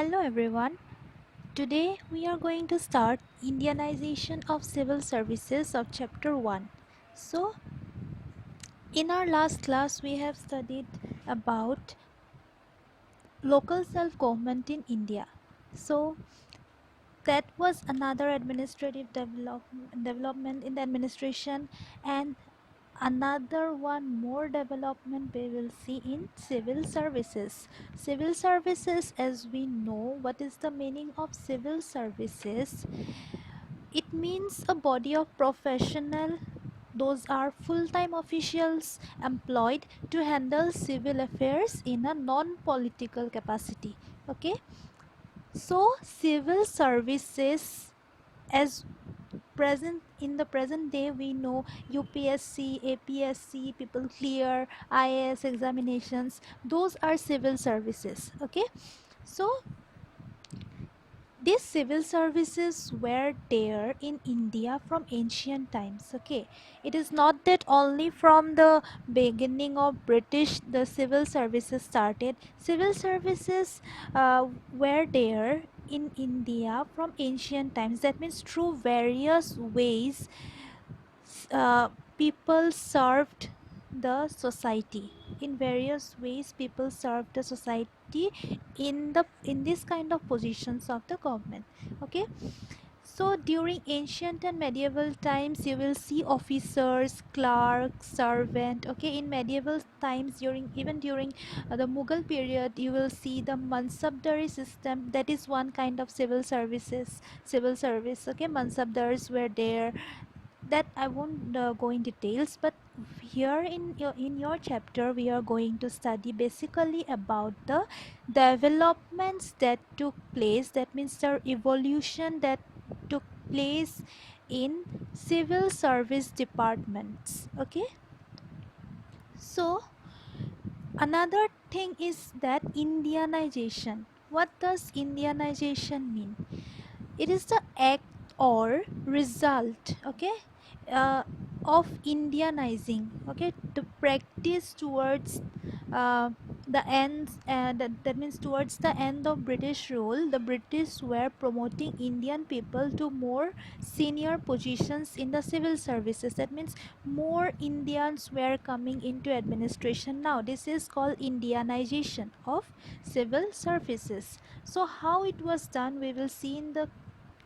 Hello everyone. Today we are going to start Indianization of Civil Services of Chapter 1. So, in our last class we have studied about local self-government in India. So, that was another administrative development in the administration, and another one more development we will see in civil services. Civil services, as we know, what is the meaning of civil services? It means a body of professional, those are full-time officials employed to handle civil affairs in a non-political capacity. Okay, so civil services, as present in the present day, we know UPSC, APSC, people clear IAS examinations, those are civil services. Okay, so these civil services were there in India from ancient times. Okay, it is not that only from the beginning of British the civil services started. Civil services were there in India from ancient times. That means through various ways uh, people served the society. In various ways people served the society in this kind of positions of the government. Okay, so during ancient and medieval times you will see officers, clerks, servant. Okay, in medieval times, during the Mughal period, you will see the mansabdari system. That is one kind of civil service. Okay, mansabdars were there. That I won't go in details, but here in your chapter we are going to study basically about the developments that took place. That means the evolution that took place in civil service departments. Okay, so another thing is that Indianization. What does Indianization mean? It is the act or result, okay, uh, of Indianizing, okay, the practice towards uh, the ends, that means towards the end of British rule. The British were promoting Indian people to more senior positions in the civil services. That means more Indians were coming into administration. Now this is called Indianization of civil services. So how it was done, we will see in the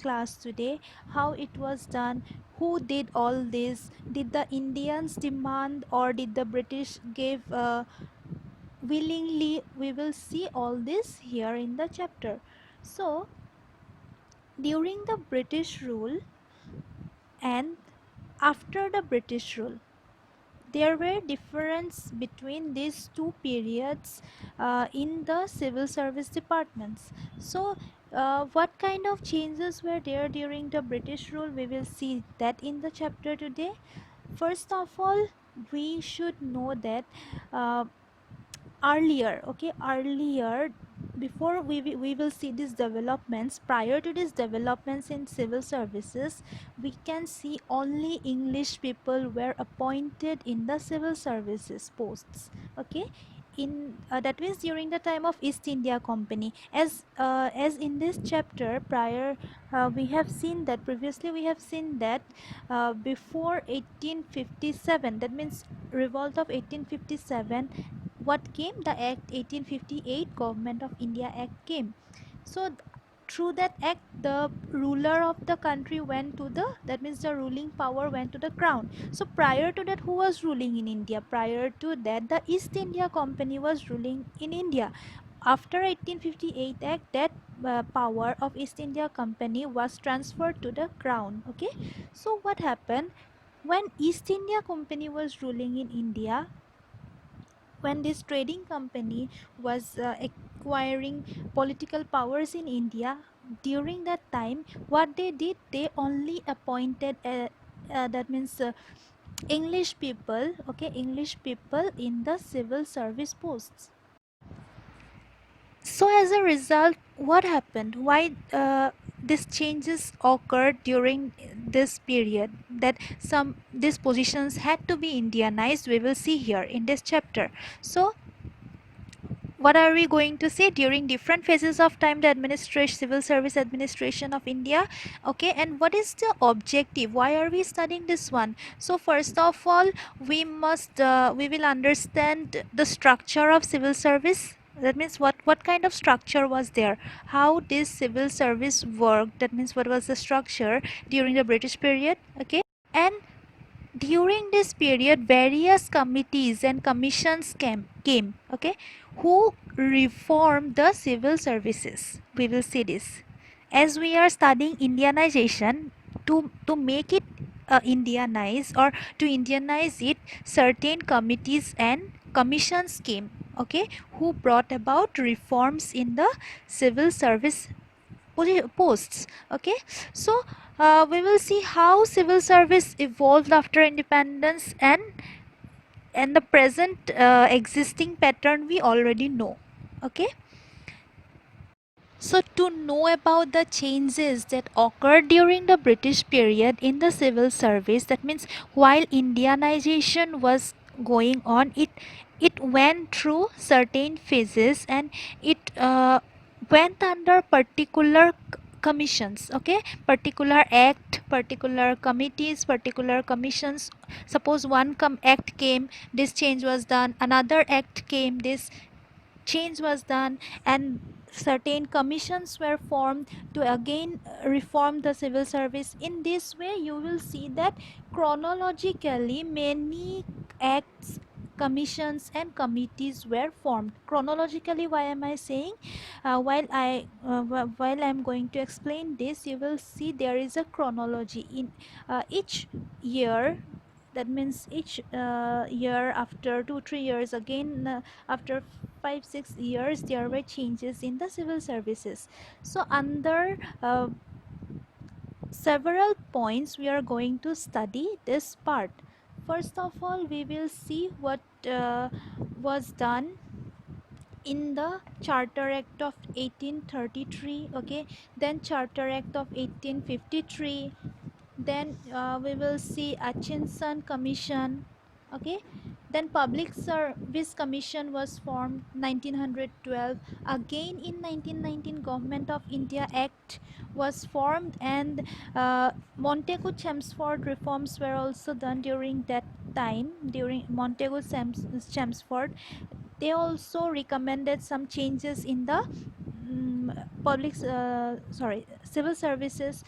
class today. How it was done, who did all this, did the Indians demand or did the British give willingly? We will see all this here in the chapter. So during the British rule and after the British rule, there were difference between these two periods in the civil service departments. So what kind of changes were there during the British rule? We will see that in the chapter today. First of all, we should know that uh, earlier, before we will see these developments, prior to these developments in civil services, we can see only English people were appointed in the civil services posts. Okay, in that means during the time of East India Company, as in this chapter prior, we have seen that previously we have seen that before 1857, that means revolt of 1857, what came? The Act 1858, Government of India Act came. So through that act, the ruler of the country went to the, that means the ruling power went to the crown. So prior to that, who was ruling in India? Prior to that, the East India Company was ruling in India. After 1858 act, that power of East India Company was transferred to the crown. Okay, so what happened when East India Company was ruling in India? When this trading company was acquiring political powers in India, during that time, what they did, they only appointed that means English people, okay, English people in the civil service posts. So as a result, what happened? Why these changes occurred during this period, that some these positions had to be Indianized? We will see here in this chapter. So what are we going to say? During different phases of time, the administration, civil service administration of India. Okay, and what is the objective? Why are we studying this one? So first of all, we will understand the structure of civil service. That means what kind of structure was there, how this civil service worked. That means what was the structure during the British period. Okay, and during this period various committees and commissions came, okay, who reformed the civil services. We will see this as we are studying Indianization. To make it Indianize, or to Indianize it, certain committees and commissions came, okay, who brought about reforms in the civil service posts. Okay, so we will see how civil service evolved after independence, and the present existing pattern we already know. Okay, so to know about the changes that occurred during the British period in the civil service, that means while Indianization was going on, it went through certain phases, and it went under particular commissions. Okay, particular act, particular committees, particular commissions. Suppose one act came, this change was done. Another act came, this change was done, and certain commissions were formed to again reform the civil service. In this way you will see that chronologically many acts, commissions and committees were formed chronologically. Why am I saying? While I'm going to explain this, you will see there is a chronology in each year. That means each year, after 2 3 years again, after 5 6 years, there were changes in the civil services. So under several points we are going to study this part. First of all, we will see what was done in the Charter Act of 1833. Okay, then Charter Act of 1853, then we will see Atchison Commission. Okay, then Public Service Commission was formed 1912. Again in 1919 Government of India Act was formed, and Montego Chelmsford reforms were also done during that time. During Montego Chelmsford, they also recommended some changes in the civil services.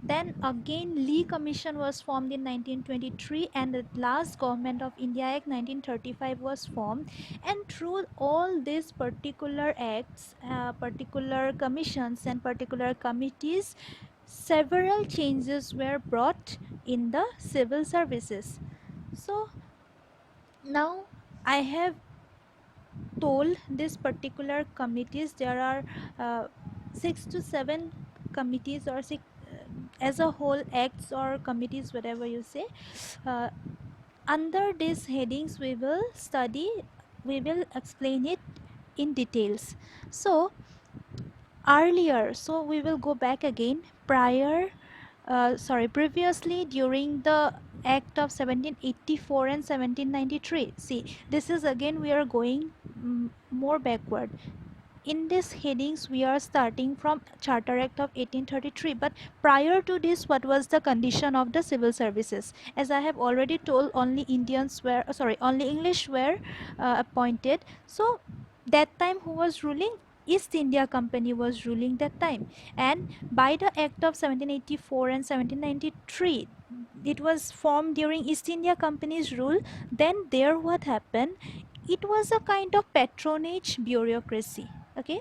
Then again Lee Commission was formed in 1923, and the last Government of India Act 1935 was formed. And through all these particular acts, particular commissions and particular committees, several changes were brought in the civil services. So now I have told this particular committees. There are 6 to 7 committees, or six as a whole acts or committees, whatever you say. uh, Under these headings we will explain it in details. So earlier, so we will go back again. Previously, during the Act of 1784 and 1793, see, this is again we are going more backward. In these headings we are starting from Charter Act of 1833, but prior to this, what was the condition of the civil services? As I have already told, only English were appointed. So that time who was ruling? East India Company was ruling that time. And by the Act of 1784 and 1793, it was formed during East India Company's rule. Then there what happened? It was a kind of patronage bureaucracy. Okay,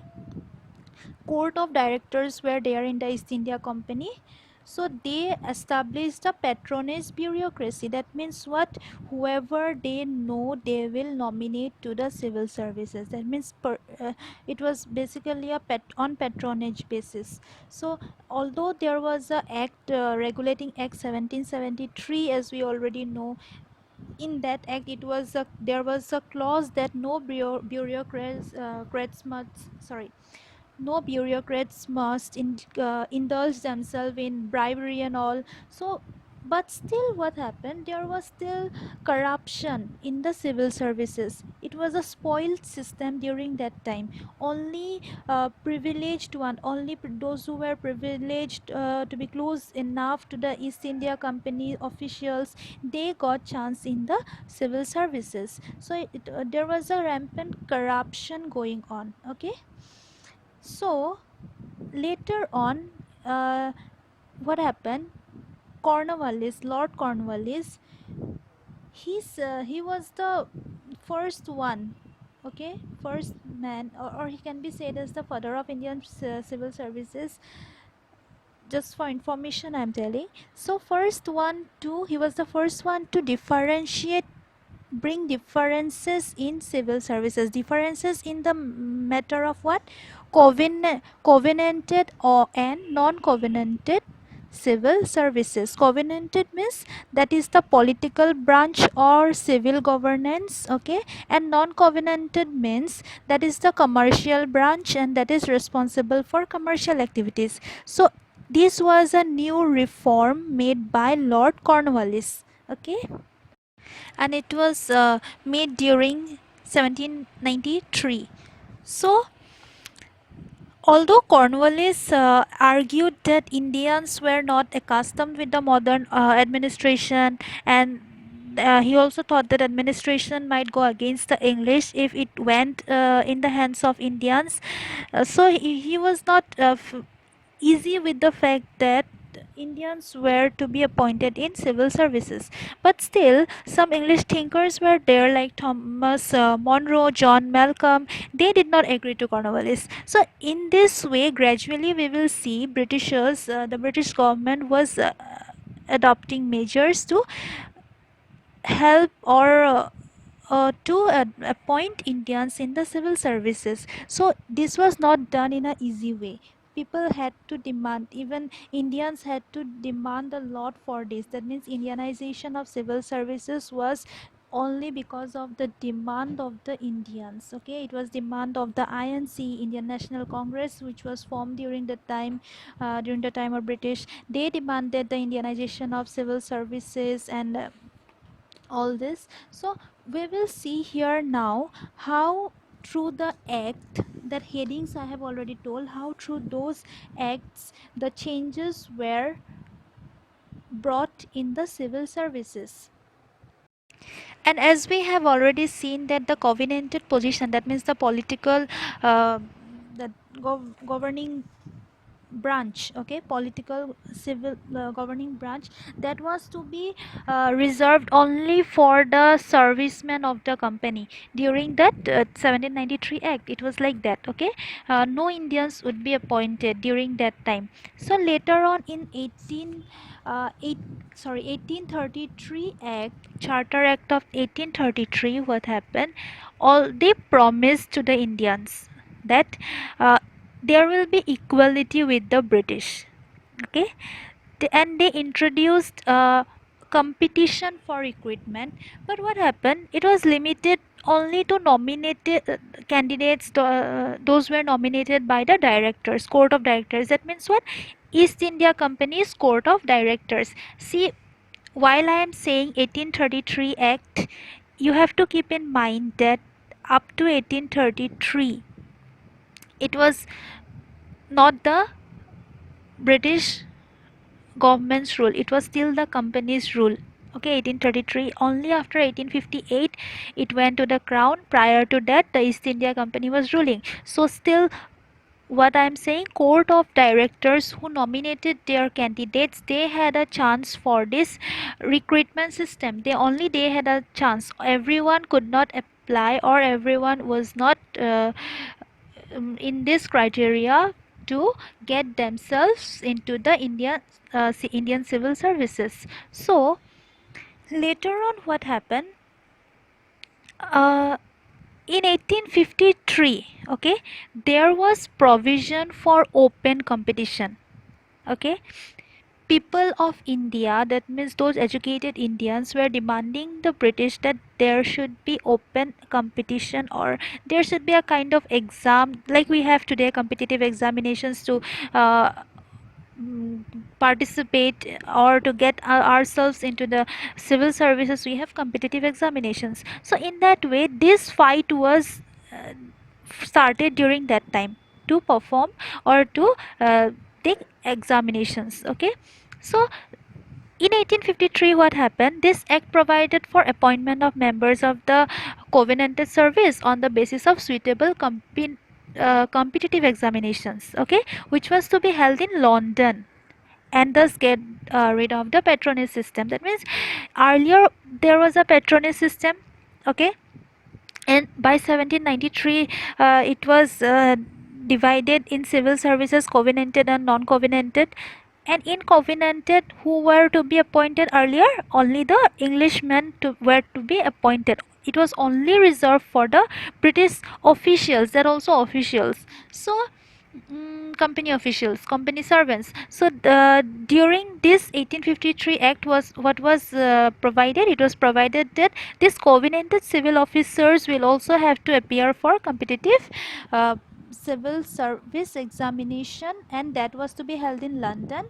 court of directors were there in the East India Company. So they established a patronage bureaucracy. That means what? Whoever they know, they will nominate to the civil services. That means it was basically a on patronage basis. So although there was a act regulating Act 1773, as we already know, in that act there was a clause that no bureaucrats must indulge themselves in bribery and all. So But still, what happened, there was still corruption in the civil services. It was a spoiled system during that time. Only privileged one, only those who were privileged to be close enough to the East India Company officials, they got chance in the civil services. So there was a rampant corruption going on. Okay, so later on, what happened, Cornwallis, Lord Cornwallis, he was the first one, okay, first man, or he can be said as the father of Indian civil services. Just for information I'm telling. So first one to he was the first one to differentiate, bring differences in civil services, differences in the matter of what, covenanted or and non-covenanted civil services. Covenanted means that is the political branch or civil governance, okay, and non-covenanted means that is the commercial branch and that is responsible for commercial activities. So this was a new reform made by Lord Cornwallis, okay, and it was made during 1793. So although Cornwallis argued that Indians were not accustomed with the modern administration, and he also thought that administration might go against the English if it went in the hands of Indians. So he was not easy with the fact that Indians were to be appointed in civil services. But still, some English thinkers were there, like Thomas Monroe, John Malcolm. They did not agree to Cornwallis. So, in this way, gradually we will see the British government was adopting measures to help or to appoint Indians in the civil services. So this was not done in an easy way. People had to demand, even Indians had to demand a lot for this. That means Indianization of civil services was only because of the demand of the Indians. Okay, it was demand of the INC, Indian National Congress, which was formed during the time of British. They demanded the Indianization of civil services and all this. So we will see here now how through the act, that headings I have already told, how through those acts the changes were brought in the civil services. And as we have already seen that the covenanted position, that means the political uh, the governing branch, okay, political civil governing branch, that was to be reserved only for the servicemen of the company. During that 1793 act, it was like that, okay. No Indians would be appointed during that time. So later on in 1833 act, Charter Act of 1833, what happened, all they promised to the Indians that uh, there will be equality with the British, okay. And they introduced competition for recruitment. But what happened, it was limited only to nominated candidates, those were nominated by the directors, court of directors. That means what, East India Company's court of directors. See, while I am saying 1833 act, you have to keep in mind that up to 1833 it was not the British government's rule, it was still the company's rule, okay. 1833, only after 1858 it went to the crown. Prior to that, the East India Company was ruling. So still, what I'm saying, court of directors who nominated their candidates, they had a chance for this recruitment system. They had a chance. Everyone could not apply, or everyone was not in this criteria to get themselves into the Indian civil services. So later on, what happened? Uh, in 1853, okay, there was provision for open competition. Okay, people of India, that means those educated Indians, were demanding the British that there should be open competition, or there should be a kind of exam like we have today, competitive examinations to uh, mm, participate or to get ourselves into the civil services, we have competitive examinations. So in that way, this fight was uh, started during that time to perform or to take examinations. Okay, so in 1853, what happened? This act provided for appointment of members of the covenanted service on the basis of suitable competitive examinations, okay, which was to be held in London, and thus get rid of the patronage system. That means earlier there was a patronage system, okay, and by 1793 it was divided in civil services, covenanted and non-covenanted. And in covenanted, who were to be appointed earlier? Only the Englishmen were to be appointed. It was only reserved for the British officials. They're also officials. So company officials, company servants. So during this 1853 act was what was provided. It was provided that these covenanted civil officers will also have to appear for competitive uh, civil service examination, and that was to be held in London.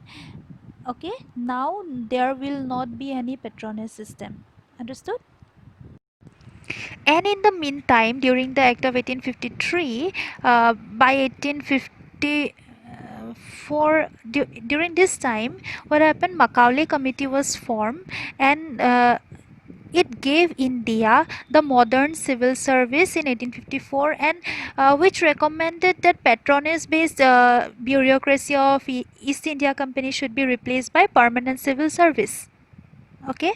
Okay, now there will not be any patronage system. Understood? And in the meantime, during the act of 1853, by 1854, during this time, what happened? Macaulay Committee was formed, and it gave India the modern civil service in 1854, and which recommended that patronage based bureaucracy of East India Company should be replaced by permanent civil service. Okay,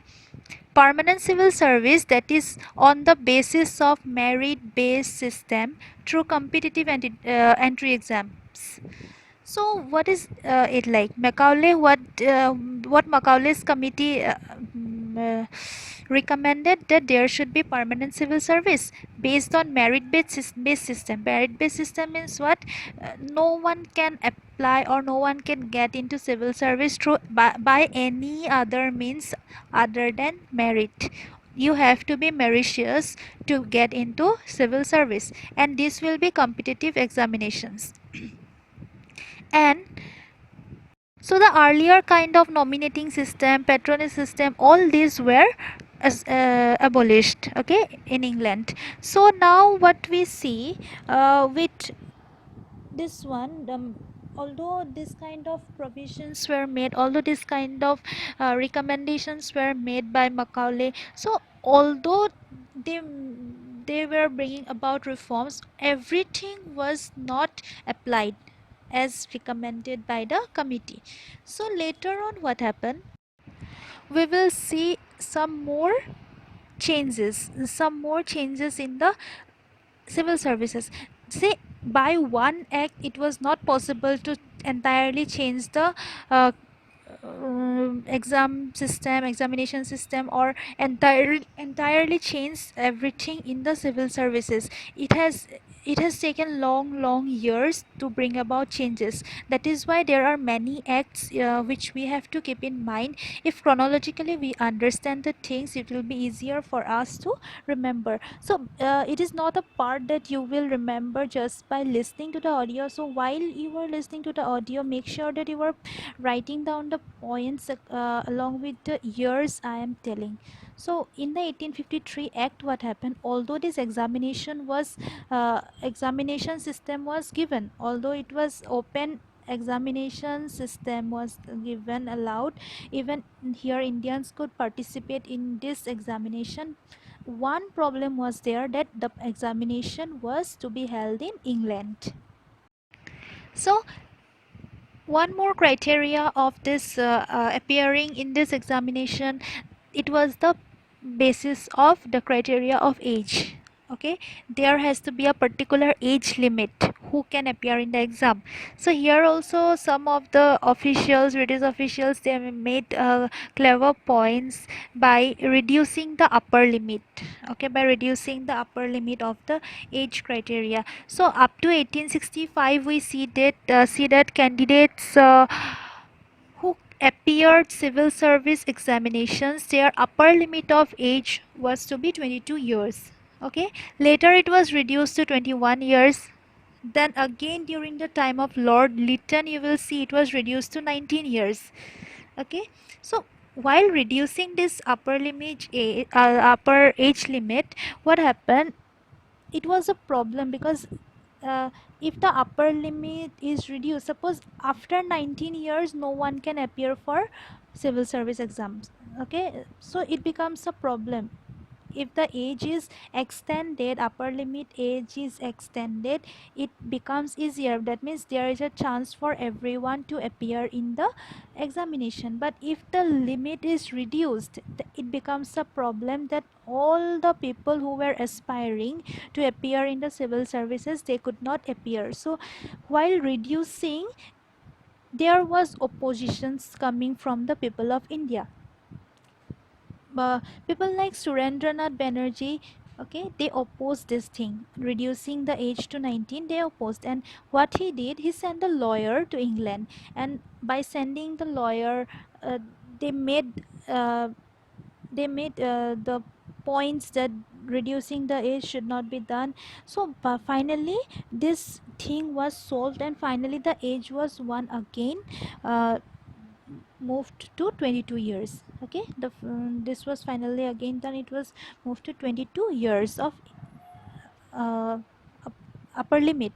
permanent civil service, that is on the basis of merit based system through competitive entry exams. So what is it like? Macaulay, what Macaulay's committee recommended that there should be permanent civil service based on based system. Merit based system means what? No one can apply or no one can get into civil service through by any other means other than merit. You have to be meritorious to get into civil service, and this will be competitive examinations. And so the earlier kind of nominating system, patronage system, all these were abolished, okay, in England. So now what we see with this one, although this kind of provisions were made, although this kind of recommendations were made by Macaulay, so although they they were bringing about reforms, everything was not applied as recommended by the committee. So later on, what happened? We will see some more changes in the civil services. See, by one act it was not possible to entirely change the uh, examination system, or entirely change everything in the civil services. It has taken long years to bring about changes. That is why there are many acts which we have to keep in mind. If chronologically we understand the things, it will be easier for us to remember. So it is not a part that you will remember just by listening to the audio. So while you are listening to the audio, make sure that you are writing down the points along with the years I am telling. So in the 1853 act, what happened? Although this examination system was given, although it was open examination system was given, allowed, even here Indians could participate in this examination. One problem was there, that the examination was to be held in England. So one more criteria of this appearing in this examination, it was the basis of the criteria of age. Okay, there has to be a particular age limit who can appear in the exam. So here also some of the officials, British officials, they made clever points by reducing the upper limit. Okay, by reducing the upper limit of the age criteria. So up to 1865 we see that candidates who appeared civil service examinations, their upper limit of age was to be 22 years. Okay, later it was reduced to 21 years. Then again during the time of Lord Lytton, you will see it was reduced to 19 years. Okay, so while reducing this upper age limit, what happened? It was a problem because uh, if the upper limit is reduced, suppose after 19 years no one can appear for civil service exams. Okay, so it becomes a problem. If the age is extended, upper limit age is extended, it becomes easier. That means there is a chance for everyone to appear in the examination. But if the limit is reduced, it becomes a problem that all the people who were aspiring to appear in the civil services, they could not appear. So while reducing, there was oppositions coming from the people of India. People like Surendranath Banerjee, okay, they opposed this thing, reducing the age to 19. They opposed, and what he did, he sent a lawyer to England, and by sending the lawyer, uh, they made uh, the points that reducing the age should not be done. So finally this thing was solved, and finally the age was one again, uh, moved to 22 years. Okay, this was finally again done. It was moved to 22 years of uh, upper limit.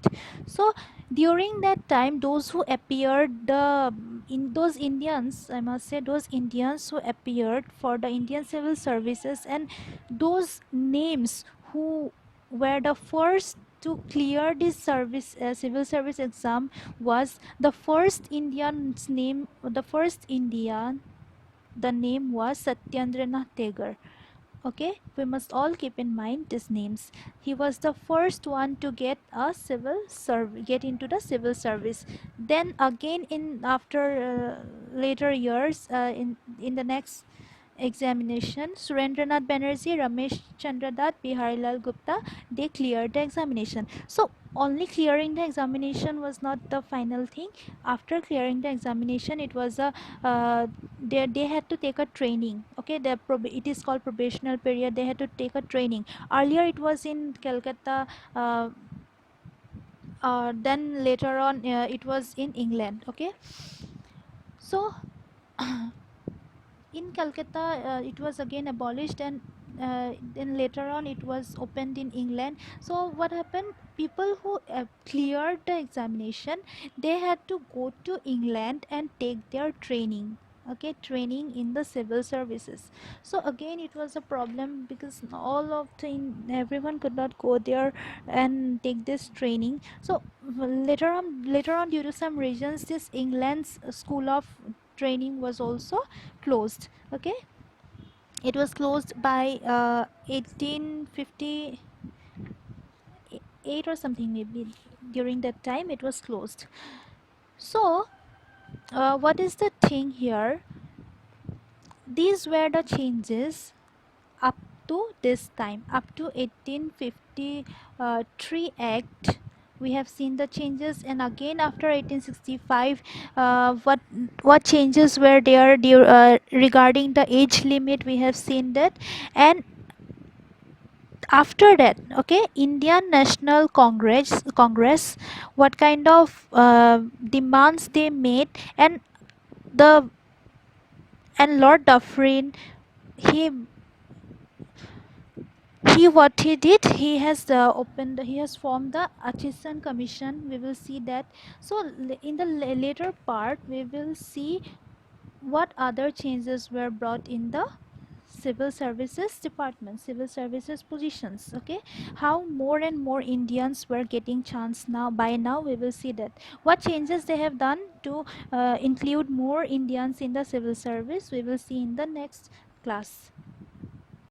So during that time, those who appeared, the in those Indians, I must say, those Indians who appeared for the Indian civil services, and those names who were the first to clear this service civil service exam, was the first Indian's name, the first Indian, the name was Satyendranath Tagore. Okay, we must all keep in mind these names. He was the first one to get into the civil service. Then again, in after later years, in the next examination, Surendranath Banerjee, Ramesh Chandra Dutt, Biharilal Gupta, they cleared the examination. So only clearing the examination was not the final thing. After clearing the examination, it was a they had to take a training. Okay, it is called probational period. They had to take a training. Earlier it was in Calcutta, then later on it was in England. Okay, so in Calcutta, it was again abolished, and then later on it was opened in England. So what happened? People who cleared the examination, they had to go to England and take their training. Okay, training in the civil services. So again, it was a problem because everyone could not go there and take this training. So later on, due to some reasons, this England's school of training was also closed. Okay, it was closed by 1858 or something, maybe during that time it was closed. So what is the thing here? These were the changes up to this time, up to 1853 act. We have seen the changes, and again after 1865, what changes were there regarding the age limit, we have seen that. And after that, okay, Indian National Congress, what kind of demands they made, and the and Lord Dufferin, he what he did, he has he has formed the Atchison Commission. We will see that. So in the later part, we will see what other changes were brought in the civil services department, civil services positions. Okay, how more and more Indians were getting chance now. By now we will see that what changes they have done to include more Indians in the civil service. We will see in the next class.